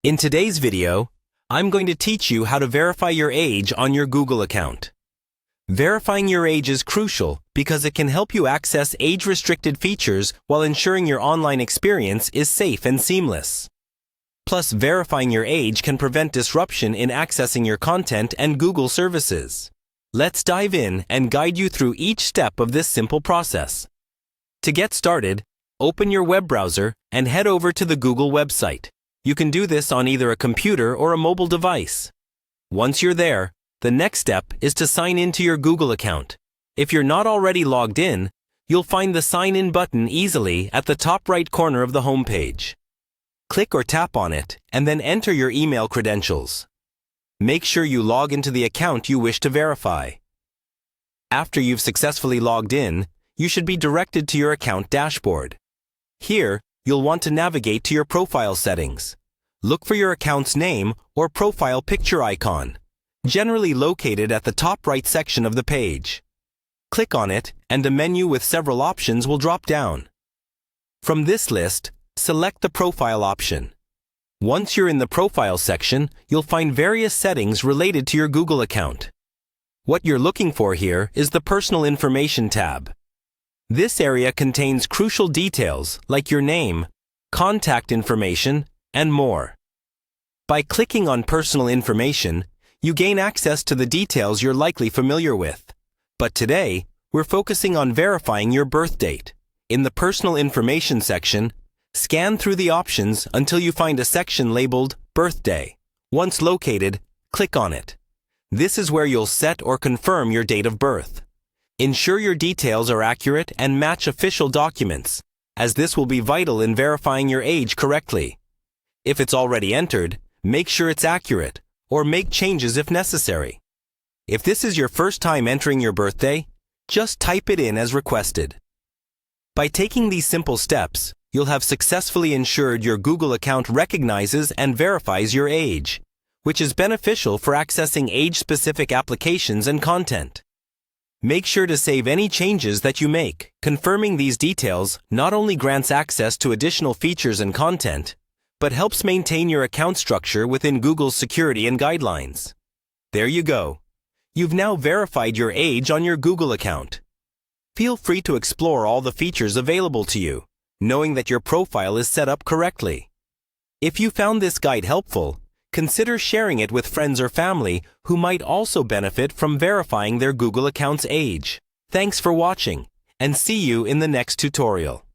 In today's video, I'm going to teach you how to verify your age on your Google account. Verifying your age is crucial because it can help you access age-restricted features while ensuring your online experience is safe and seamless. Plus, verifying your age can prevent disruption in accessing your content and Google services. Let's dive in and guide you through each step of this simple process. To get started, open your web browser and head over to the Google website. You can do this on either a computer or a mobile device. Once you're there, the next step is to sign into your Google account. If you're not already logged in, you'll find the Sign In button easily at the top right corner of the home page. Click or tap on it and then enter your email credentials. Make sure you log into the account you wish to verify. After you've successfully logged in, you should be directed to your account dashboard. Here, you'll want to navigate to your profile settings. Look for your account's name or profile picture icon, generally located at the top right section of the page. Click on it and a menu with several options will drop down. From this list, select the Profile option. Once you're in the Profile section, you'll find various settings related to your Google account. What you're looking for here is the Personal Information tab. This area contains crucial details like your name, contact information, and more. By clicking on Personal Information, you gain access to the details you're likely familiar with. But today, we're focusing on verifying your birth date. In the Personal Information section, scan through the options until you find a section labeled Birthday. Once located, click on it. This is where you'll set or confirm your date of birth. Ensure your details are accurate and match official documents, as this will be vital in verifying your age correctly. If it's already entered, make sure it's accurate, or make changes if necessary. If this is your first time entering your birthday, just type it in as requested. By taking these simple steps, you'll have successfully ensured your Google account recognizes and verifies your age, which is beneficial for accessing age-specific applications and content. Make sure to save any changes that you make. Confirming these details not only grants access to additional features and content, but helps maintain your account structure within Google's security and guidelines. There you go. You've now verified your age on your Google account. Feel free to explore all the features available to you, knowing that your profile is set up correctly. If you found this guide helpful, consider sharing it with friends or family who might also benefit from verifying their Google account's age. Thanks for watching, and see you in the next tutorial.